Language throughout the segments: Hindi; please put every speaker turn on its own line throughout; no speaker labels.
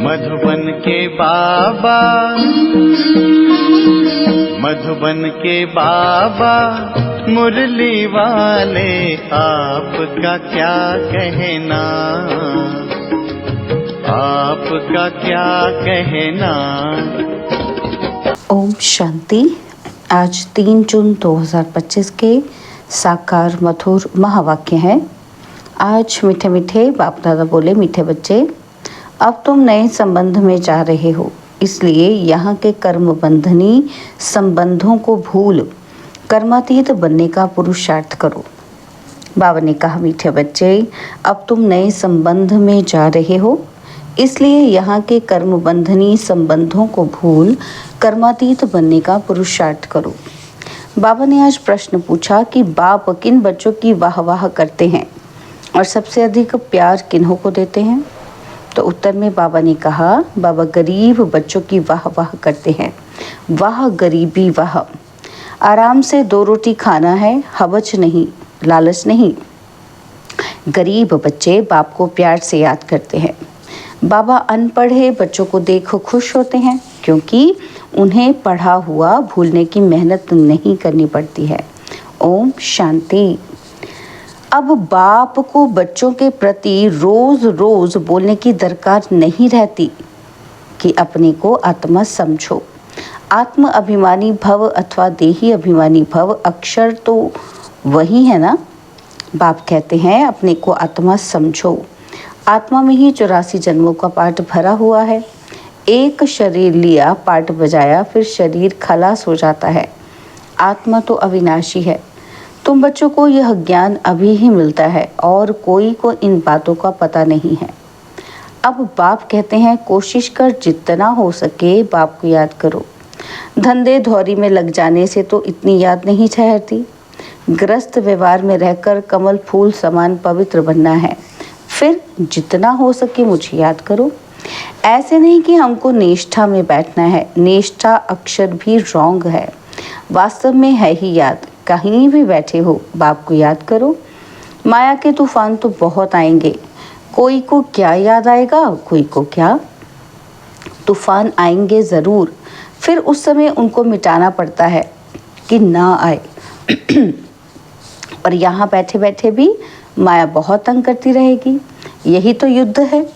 मधुबन के बाबा, मधुबन के बाबा मुरली वाले, आपका क्या कहना, आपका क्या कहना।
ओम शांति। आज 3 जून 2025 के साकार मधुर महावाक्य हैं। आज मीठे मीठे बाप दादा बोले, मीठे बच्चे, अब तुम नए संबंध में जा रहे हो, इसलिए यहाँ के कर्म बंधनी संबंधों को भूल कर्मातीत बनने का पुरुषार्थ करो। बाबा ने कहा, मीठे बच्चे, अब तुम नए संबंध में जा रहे हो, इसलिए यहाँ के कर्म बंधनी संबंधों को भूल कर्मातीत बनने का पुरुषार्थ करो। बाबा ने आज प्रश्न पूछा कि बाप किन बच्चों की वाह वाह करते हैं और सबसे अधिक प्यार किन्हों को देते हैं। तो उत्तर में बाबा ने कहा, बाबा गरीब बच्चों की वाह वाह करते हैं। वाह गरीबी वाह, आराम से 2 रोटी खाना है, हवच नहीं, लालच नहीं। गरीब बच्चे बाप को प्यार से याद करते हैं। बाबा अनपढ़े बच्चों को देख खुश होते हैं, क्योंकि उन्हें पढ़ा हुआ भूलने की मेहनत नहीं करनी पड़ती है। ओम शांति। अब बाप को बच्चों के प्रति रोज रोज बोलने की दरकार नहीं रहती कि अपने को आत्मा समझो। आत्म अभिमानी भव अथवा देही अभिमानी भव, अक्षर तो वही है ना। बाप कहते हैं अपने को आत्मा समझो। आत्मा में ही 84 जन्मों का पाठ भरा हुआ है। एक शरीर लिया, पाठ बजाया, फिर शरीर खलास हो जाता है। आत्मा तो अविनाशी है। तुम बच्चों को यह ज्ञान अभी ही मिलता है और कोई को इन बातों का पता नहीं है। अब बाप कहते हैं, कोशिश कर जितना हो सके बाप को याद करो। धंधे धौरी में लग जाने से तो इतनी याद नहीं ठहरती। ग्रस्त व्यवहार में रहकर कमल फूल समान पवित्र बनना है। फिर जितना हो सके मुझे याद करो। ऐसे नहीं कि हमको निष्ठा में बैठना है। निष्ठा अक्षर भी रॉन्ग है, वास्तव में है ही याद। कहीं भी बैठे हो बाप को याद करो। माया के तूफान तो बहुत आएंगे, कोई को क्या याद आएगा, कोई को क्या। तूफान आएंगे ज़रूर, फिर उस समय उनको मिटाना पड़ता है कि ना आए। और यहाँ बैठे बैठे भी माया बहुत तंग करती रहेगी। यही तो युद्ध है।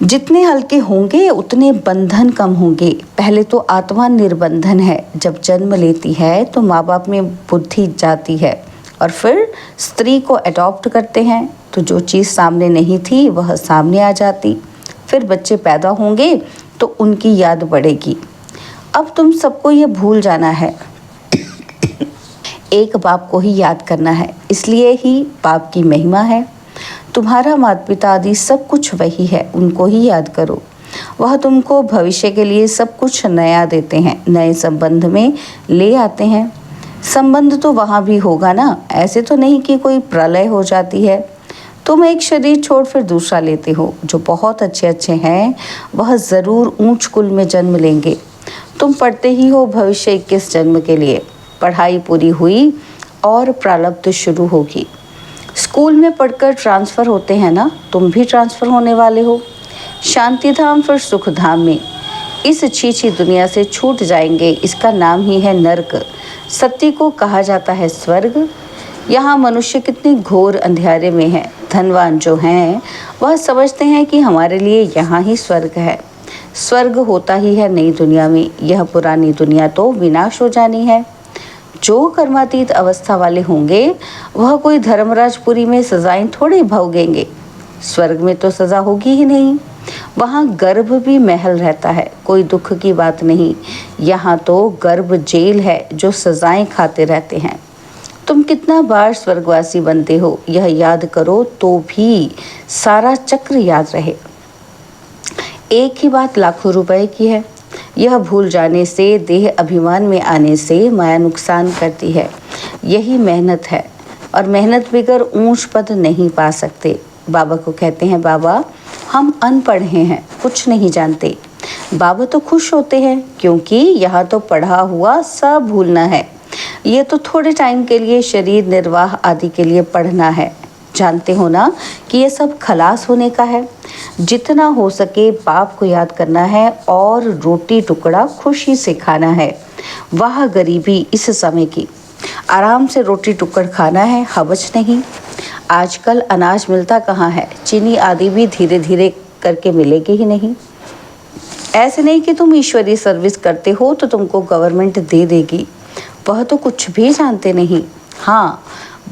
जितने हल्के होंगे उतने बंधन कम होंगे। पहले तो आत्मा निर्बंधन है। जब जन्म लेती है तो माँ बाप में बुद्धि जाती है और फिर स्त्री को अडॉप्ट करते हैं, तो जो चीज़ सामने नहीं थी वह सामने आ जाती। फिर बच्चे पैदा होंगे तो उनकी याद बढ़ेगी। अब तुम सबको ये भूल जाना है, एक बाप को ही याद करना है। इसलिए ही बाप की महिमा है। तुम्हारा माता पिता आदि सब कुछ वही है, उनको ही याद करो। वह तुमको भविष्य के लिए सब कुछ नया देते हैं, नए संबंध में ले आते हैं। संबंध तो वहाँ भी होगा ना, ऐसे तो नहीं कि कोई प्रलय हो जाती है। तुम एक शरीर छोड़ फिर दूसरा लेते हो। जो बहुत अच्छे अच्छे हैं वह ज़रूर ऊंच कुल में जन्म लेंगे। तुम पढ़ते ही हो भविष्य 21 जन्म के लिए। पढ़ाई पूरी हुई और प्रारब्ध शुरू होगी। स्कूल में पढ़कर ट्रांसफ़र होते हैं ना, तुम भी ट्रांसफ़र होने वाले हो। शांति धाम फिर सुख धाम में। इस छीछी दुनिया से छूट जाएंगे। इसका नाम ही है नर्क। सत्य को कहा जाता है स्वर्ग। यहाँ मनुष्य कितने घोर अंधेरे में है। धनवान जो हैं वह समझते हैं कि हमारे लिए यहाँ ही स्वर्ग है। स्वर्ग होता ही है नई दुनिया में। यह पुरानी दुनिया तो विनाश हो जानी है। जो कर्मातीत अवस्था वाले होंगे वह कोई धर्मराजपुरी में सजाएं थोड़े भोगेंगे। स्वर्ग में तो सज़ा होगी ही नहीं। वहाँ गर्भ भी महल रहता है, कोई दुख की बात नहीं। यहाँ तो गर्भ जेल है जो सजाएं खाते रहते हैं। तुम कितना बार स्वर्गवासी बनते हो यह याद करो तो भी सारा चक्र याद रहे। एक ही बात लाखों रुपए की है। यह भूल जाने से, देह अभिमान में आने से माया नुकसान करती है। यही मेहनत है और मेहनत बगैर ऊंच पद नहीं पा सकते। बाबा को कहते हैं, बाबा हम अनपढ़ हैं, कुछ नहीं जानते। बाबा तो खुश होते हैं क्योंकि यहाँ तो पढ़ा हुआ सब भूलना है। ये तो थोड़े टाइम के लिए शरीर निर्वाह आदि के लिए पढ़ना है। जानते हो ना कि ये सब खलास होने का है। जितना हो सके बाप को याद करना है और रोटी टुकड़ा खुशी से खाना है। वह गरीबी इस समय की, आराम से रोटी टुकड़ खाना है, हवच नहीं। आजकल अनाज मिलता कहाँ है, चीनी आदि भी धीरे धीरे करके मिलेगी ही नहीं। ऐसे नहीं कि तुम ईश्वरीय सर्विस करते हो तो तुमको गवर्नमेंट दे देगी, वह तो कुछ भी जानते नहीं। हाँ,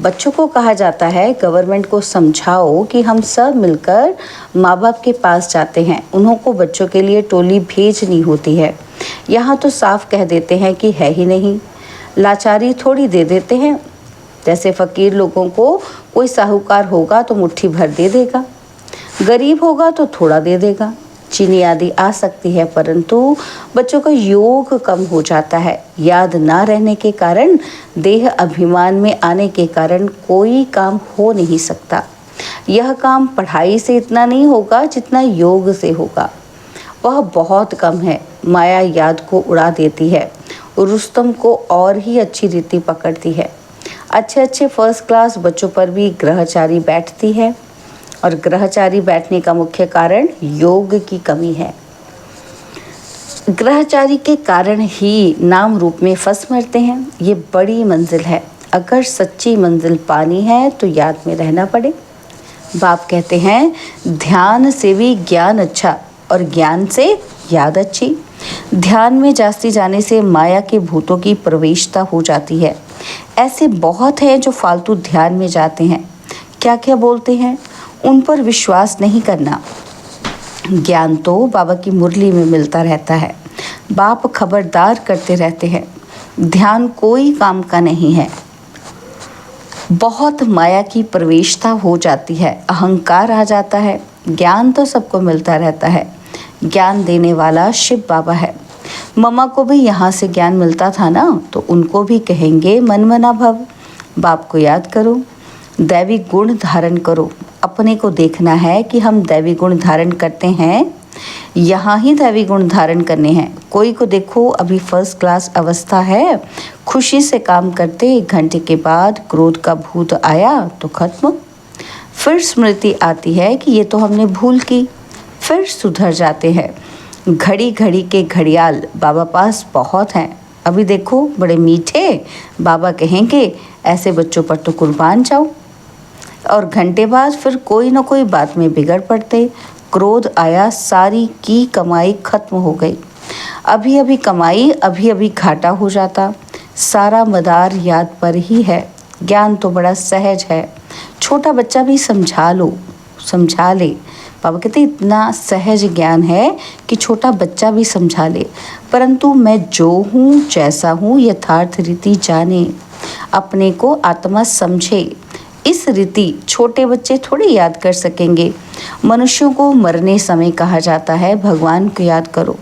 बच्चों को कहा जाता है गवर्नमेंट को समझाओ कि हम सब मिलकर माँ बाप के पास जाते हैं, उन्हों को बच्चों के लिए टोली भेजनी होती है। यहाँ तो साफ कह देते हैं कि है ही नहीं, लाचारी थोड़ी दे देते हैं। जैसे फ़कीर लोगों को कोई साहूकार होगा तो मुट्ठी भर दे देगा, गरीब होगा तो थोड़ा दे देगा। चीनी आदि आ सकती है, परंतु बच्चों का योग कम हो जाता है। याद ना रहने के कारण, देह अभिमान में आने के कारण कोई काम हो नहीं सकता। यह काम पढ़ाई से इतना नहीं होगा जितना योग से होगा, वह बहुत कम है। माया याद को उड़ा देती है, रुस्तम को और ही अच्छी रीति पकड़ती है। अच्छे अच्छे फर्स्ट क्लास बच्चों पर भी ग्रहचारी बैठती है, और ग्रहचारी बैठने का मुख्य कारण योग की कमी है। ग्रहचारी के कारण ही नाम रूप में फंस मरते हैं। ये बड़ी मंजिल है, अगर सच्ची मंजिल पानी है तो याद में रहना पड़े। बाप कहते हैं ध्यान से भी ज्ञान अच्छा और ज्ञान से याद अच्छी। ध्यान में जास्ती जाने से माया के भूतों की प्रवेशता हो जाती है। ऐसे बहुत हैं जो फालतू ध्यान में जाते हैं, क्या क्या बोलते हैं, उन पर विश्वास नहीं करना। ज्ञान तो बाबा की मुरली में मिलता रहता है। बाप खबरदार करते रहते हैं, ध्यान कोई काम का नहीं है। बहुत माया की प्रवेशता हो जाती है, अहंकार आ जाता है। ज्ञान तो सबको मिलता रहता है, ज्ञान देने वाला शिव बाबा है। मम्मा को भी यहाँ से ज्ञान मिलता था ना, तो उनको भी कहेंगे मन मना भव। बाप को याद करो, दैवी गुण धारण करो। अपने को देखना है कि हम दैवी गुण धारण करते हैं, यहाँ ही दैवी गुण धारण करने हैं। कोई को देखो अभी फर्स्ट क्लास अवस्था है, खुशी से काम करते, 1 घंटे के बाद क्रोध का भूत आया तो खत्म। फिर स्मृति आती है कि ये तो हमने भूल की, फिर सुधर जाते हैं। घड़ी घड़ी के घड़ियाल बाबा पास बहुत हैं। अभी देखो बड़े मीठे, बाबा कहेंगे ऐसे बच्चों पर तो कुर्बान जाओ, और घंटे बाद फिर कोई ना कोई बात में बिगड़ पड़ते। क्रोध आया, सारी की कमाई खत्म हो गई। अभी अभी कमाई, अभी अभी घाटा हो जाता। सारा मदार याद पर ही है। ज्ञान तो बड़ा सहज है, छोटा बच्चा भी समझा ले। बाबा कहते इतना सहज ज्ञान है कि छोटा बच्चा भी समझा ले। परंतु मैं जो हूँ, जैसा हूँ, यथार्थ रीति जाने, अपने को आत्मा समझे। इस रीति छोटे बच्चे थोड़ी याद कर सकेंगे। मनुष्यों को मरने समय कहा जाता है भगवान को याद करो,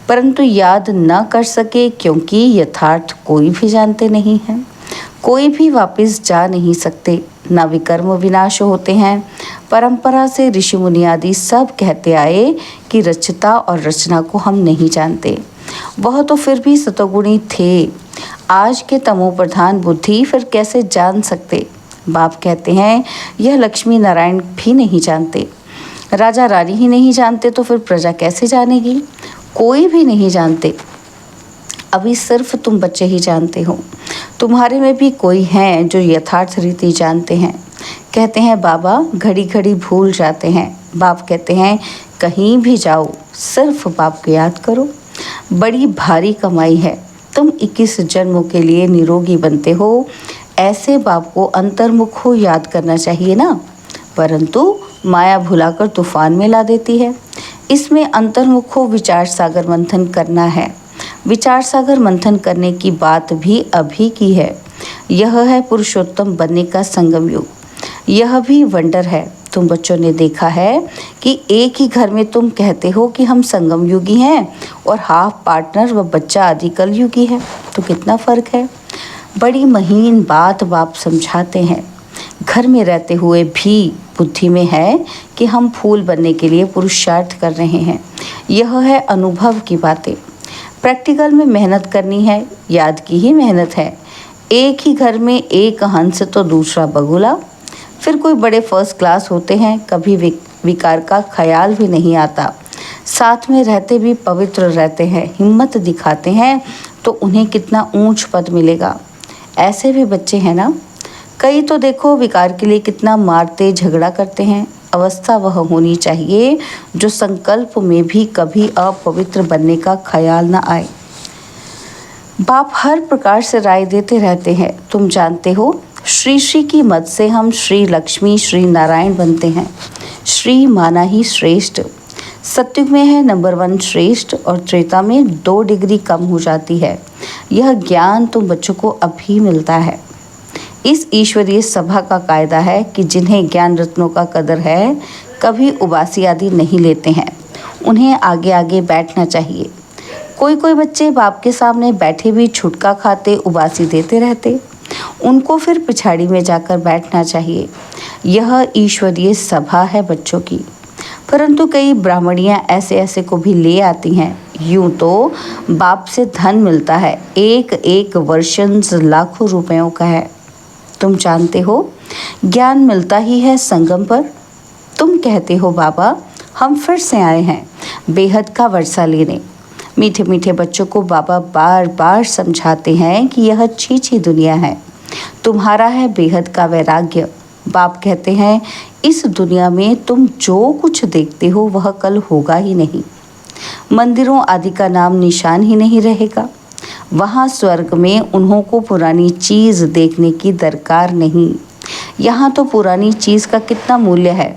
परंतु याद न कर सके क्योंकि यथार्थ कोई भी जानते नहीं हैं। कोई भी वापस जा नहीं सकते, ना विकर्म विनाश होते हैं। परंपरा से ऋषि मुनि आदि सब कहते आए कि रचता और रचना को हम नहीं जानते। वह तो फिर भी सतोगुणी थे, आज के तमो प्रधान बुद्धि फिर कैसे जान सकते। बाप कहते हैं यह लक्ष्मी नारायण भी नहीं जानते, राजा रानी ही नहीं जानते तो फिर प्रजा कैसे जानेगी। कोई भी नहीं जानते, अभी सिर्फ तुम बच्चे ही जानते हो। तुम्हारे में भी कोई हैं जो यथार्थ रीति जानते हैं। कहते हैं बाबा घड़ी घड़ी भूल जाते हैं। बाप कहते हैं कहीं भी जाओ सिर्फ बाप को याद करो। बड़ी भारी कमाई है, तुम 21 जन्मों के लिए निरोगी बनते हो। ऐसे बाप को अंतर्मुख हो याद करना चाहिए ना, परंतु माया भुलाकर तूफान में ला देती है। इसमें अंतर्मुख हो विचार सागर मंथन करना है। विचार सागर मंथन करने की बात भी अभी की है। यह है पुरुषोत्तम बनने का संगम युग। यह भी वंडर है। तुम बच्चों ने देखा है कि एक ही घर में तुम कहते हो कि हम संगम युगी हैं और हाफ पार्टनर व बच्चा आदि कल युगी है, तो कितना फर्क है। बड़ी महीन बात बाप समझाते हैं। घर में रहते हुए भी बुद्धि में है कि हम फूल बनने के लिए पुरुषार्थ कर रहे हैं। यह है अनुभव की बातें। प्रैक्टिकल में मेहनत करनी है, याद की ही मेहनत है। एक ही घर में एक हंस तो दूसरा बगुला। फिर कोई बड़े फर्स्ट क्लास होते हैं, कभी विकार का ख्याल भी नहीं आता, साथ में रहते भी पवित्र रहते हैं, हिम्मत दिखाते हैं, तो उन्हें कितना ऊंच पद मिलेगा। ऐसे भी बच्चे हैं ना। कई तो देखो विकार के लिए कितना मारते झगड़ा करते हैं। अवस्था वह होनी चाहिए जो संकल्प में भी कभी अपवित्र बनने का ख्याल न आए। बाप हर प्रकार से राय देते रहते हैं। तुम जानते हो, श्री श्री की मत से हम श्री लक्ष्मी श्री नारायण बनते हैं। श्री माना ही श्रेष्ठ। सत्युग में है नंबर 1 श्रेष्ठ और त्रेता में 2 डिग्री कम हो जाती है। यह ज्ञान तुम बच्चों को अभी मिलता है। इस ईश्वरीय सभा का कायदा है कि जिन्हें ज्ञान रत्नों का कदर है कभी उबासी आदि नहीं लेते हैं, उन्हें आगे आगे बैठना चाहिए। कोई कोई बच्चे बाप के सामने बैठे भी छुटका खाते उबासी देते रहते, उनको फिर पिछाड़ी में जाकर बैठना चाहिए। यह ईश्वरीय सभा है बच्चों की। परंतु कई ब्राह्मणियां ऐसे ऐसे को भी ले आती हैं। यूं तो बाप से धन मिलता है, एक एक वर्षन लाखों रुपयों का है। तुम जानते हो ज्ञान मिलता ही है संगम पर। तुम कहते हो बाबा हम फिर से आए हैं बेहद का वर्षा लेने। मीठे मीठे बच्चों को बाबा बार बार समझाते हैं कि यह छीछी दुनिया है, तुम्हारा है बेहद का वैराग्य। बाप कहते हैं इस दुनिया में तुम जो कुछ देखते हो वह कल होगा ही नहीं। मंदिरों आदि का नाम निशान ही नहीं रहेगा। वहाँ स्वर्ग में उन्हों को पुरानी चीज़ देखने की दरकार नहीं। यहाँ तो पुरानी चीज़ का कितना मूल्य है।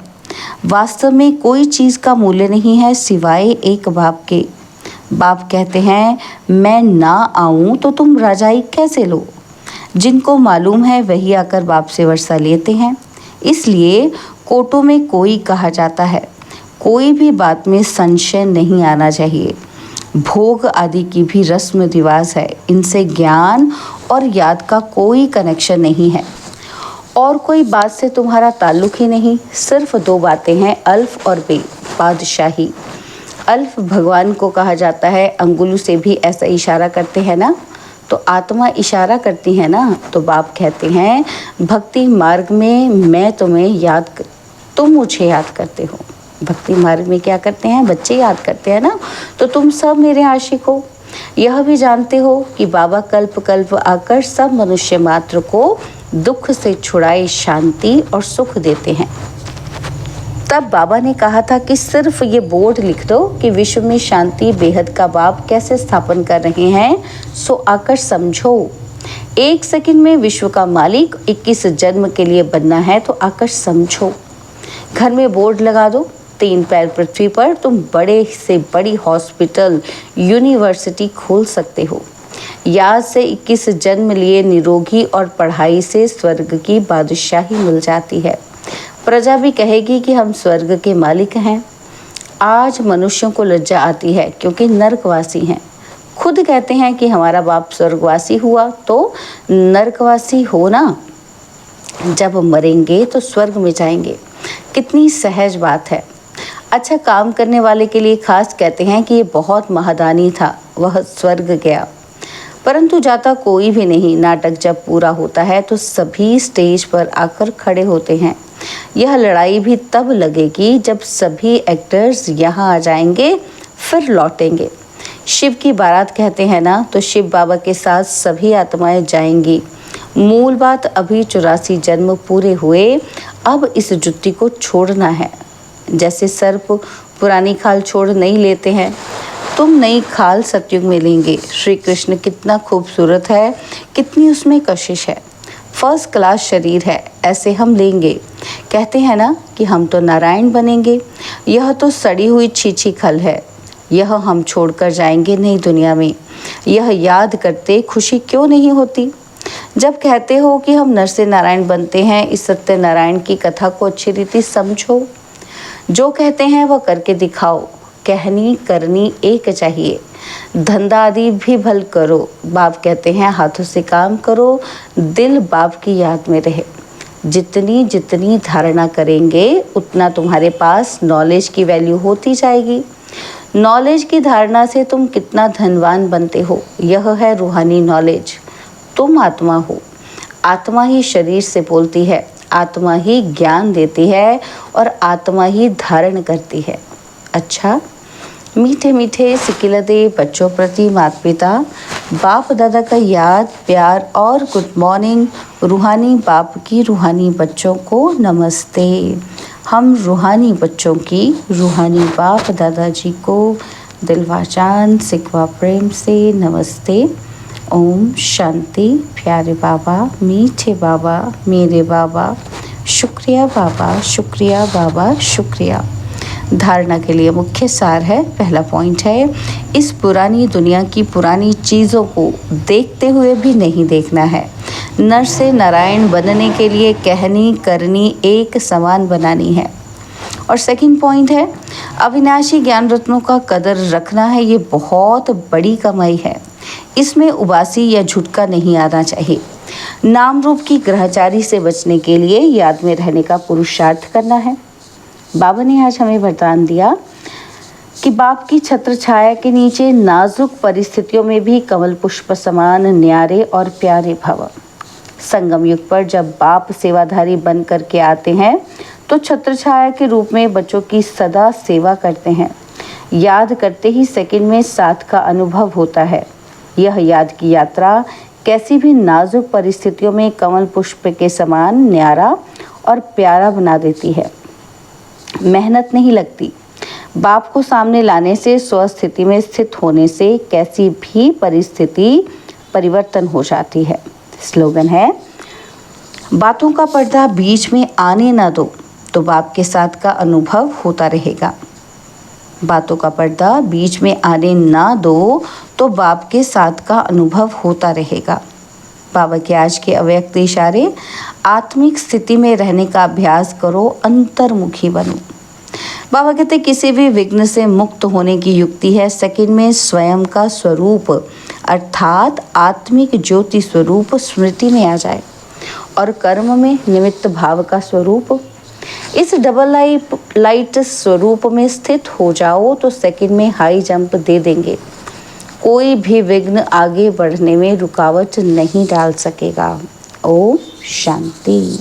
वास्तव में कोई चीज़ का मूल्य नहीं है सिवाय एक बाप के। बाप कहते हैं मैं ना आऊँ तो तुम राजाई कैसे लो। जिनको मालूम है वही आकर बाप से वर्षा लेते हैं। इसलिए कोटों में कोई कहा जाता है। कोई भी बात में संशय नहीं आना चाहिए। भोग आदि की भी रस्म रिवाज है, इनसे ज्ञान और याद का कोई कनेक्शन नहीं है। और कोई बात से तुम्हारा ताल्लुक ही नहीं। सिर्फ 2 बातें हैं, अल्फ और बे, बादशाही। अल्फ भगवान को कहा जाता है। अंगुलू से भी ऐसा इशारा करते हैं ना, तो आत्मा इशारा करती है ना। तो बाप कहते हैं भक्ति मार्ग में मैं तुम्हें तुम मुझे याद करते हो। भक्ति मार्ग में क्या करते हैं, बच्चे याद करते हैं ना। तो तुम सब मेरे आशिक हो। यह भी जानते हो कि बाबा कल्प कल्प आकर सब मनुष्य मात्र को दुख से छुड़ाए शांति और सुख देते हैं। तब बाबा ने कहा था कि सिर्फ ये बोर्ड लिख दो कि विश्व में शांति बेहद का बाप कैसे स्थापन कर रहे हैं, सो आकर समझो। 1 सेकंड में विश्व का मालिक 21 जन्म के लिए बनना है, तो आकर समझो। घर में बोर्ड लगा दो, 3 पैर पृथ्वी पर तुम बड़े से बड़ी हॉस्पिटल यूनिवर्सिटी खोल सकते हो। याद से 21 जन्म लिए निरोगी और पढ़ाई से स्वर्ग की बादशाही मिल जाती है। प्रजा भी कहेगी कि हम स्वर्ग के मालिक हैं। आज मनुष्यों को लज्जा आती है क्योंकि नरकवासी हैं। खुद कहते हैं कि हमारा बाप स्वर्गवासी हुआ तो नरकवासी हो ना, जब मरेंगे तो स्वर्ग में जाएंगे। कितनी सहज बात है। अच्छा काम करने वाले के लिए खास कहते हैं कि ये बहुत महादानी था, वह स्वर्ग गया। परंतु जाता कोई भी नहीं। नाटक जब पूरा होता है तो सभी स्टेज पर आकर खड़े होते हैं। यह लड़ाई भी तब लगेगी जब सभी एक्टर्स यहाँ आ जाएंगे, फिर लौटेंगे। शिव की बारात कहते हैं ना, तो शिव बाबा के साथ सभी आत्माएं जाएंगी। मूल बात अभी 84 जन्म पूरे हुए, अब इस जुत्ती को छोड़ना है। जैसे सर्प पुरानी खाल छोड़ नहीं लेते हैं, तुम नई खाल सतयुग में लेंगे। श्री कृष्ण कितना खूबसूरत है, कितनी उसमें कशिश है। फर्स्ट क्लास शरीर है, ऐसे हम लेंगे। कहते हैं ना कि हम तो नारायण बनेंगे। यह तो सड़ी हुई छीछी खल है, यह हम छोड़कर जाएंगे नहीं दुनिया में। यह याद करते खुशी क्यों नहीं होती। जब कहते हो कि हम नर से नारायण बनते हैं, इस सत्यनारायण की कथा को अच्छी रीति समझो। जो कहते हैं वह करके दिखाओ। कहनी करनी एक चाहिए। धंधा आदि भी भल करो। बाप कहते हैं हाथों से काम करो, दिल बाप की याद में रहे। जितनी जितनी धारणा करेंगे उतना तुम्हारे पास नॉलेज की वैल्यू होती जाएगी। नॉलेज की धारणा से तुम कितना धनवान बनते हो, यह है रूहानी नॉलेज। तुम आत्मा हो, आत्मा ही शरीर से बोलती है, आत्मा ही ज्ञान देती है और आत्मा ही धारण करती है। अच्छा, मीठे मीठे सिकिलते बच्चों प्रति माता पिता बाप दादा का याद प्यार और गुड मॉर्निंग। रूहानी बाप की रूहानी बच्चों को नमस्ते। हम रूहानी बच्चों की रूहानी बाप दादाजी को दिलवाजान सिकवा प्रेम से नमस्ते। ओम शांति। प्यारे बाबा, मीठे बाबा, मेरे बाबा, शुक्रिया बाबा, शुक्रिया बाबा, शुक्रिया। धारणा के लिए मुख्य सार है, पहला पॉइंट है, इस पुरानी दुनिया की पुरानी चीज़ों को देखते हुए भी नहीं देखना है। नर से नारायण बनने के लिए कहनी करनी एक समान बनानी है। और सेकंड पॉइंट है, अविनाशी ज्ञान रत्नों का कदर रखना है। ये बहुत बड़ी कमाई है, इसमें उबासी या झुटका नहीं आना चाहिए। नाम रूप की ग्रहचारी से बचने के लिए याद में रहने का पुरुषार्थ करना है। बाबा ने आज हमें वरदान दिया कि बाप की छत्र छाया के नीचे नाजुक परिस्थितियों में भी कमल पुष्प समान न्यारे और प्यारे भव। संगम युग पर जब बाप सेवाधारी बन करके आते हैं तो छत्र छाया के रूप में बच्चों की सदा सेवा करते हैं। याद करते ही सेकंड में साथ का अनुभव होता है। यह याद की यात्रा कैसी भी नाजुक परिस्थितियों में कमल पुष्प के समान न्यारा और प्यारा बना देती है। मेहनत नहीं लगती। बाप को सामने लाने से, स्वस्थिति में स्थित होने से कैसी भी परिस्थिति परिवर्तन हो जाती है। स्लोगन है, बातों का पर्दा बीच में आने ना दो तो बाप के साथ का अनुभव होता रहेगा। बातों का पर्दा बीच में आने ना दो तो बाप के साथ का अनुभव होता रहेगा। बाबा के आज के अव्यक्त इशारे, आत्मिक स्थिति में रहने का अभ्यास करो, अंतर्मुखी बनो। बाबा कहते किसी भी विघ्न से मुक्त होने की युक्ति है सेकंड में स्वयं का स्वरूप अर्थात आत्मिक ज्योति स्वरूप स्मृति में आ जाए और कर्म में निमित्त भाव का स्वरूप इस डबल लाइट स्वरूप में स्थित हो जाओ तो सेकंड में हाई जंप दे देंगे। कोई भी विघ्न आगे बढ़ने में रुकावट नहीं डाल सकेगा। ओम शांति।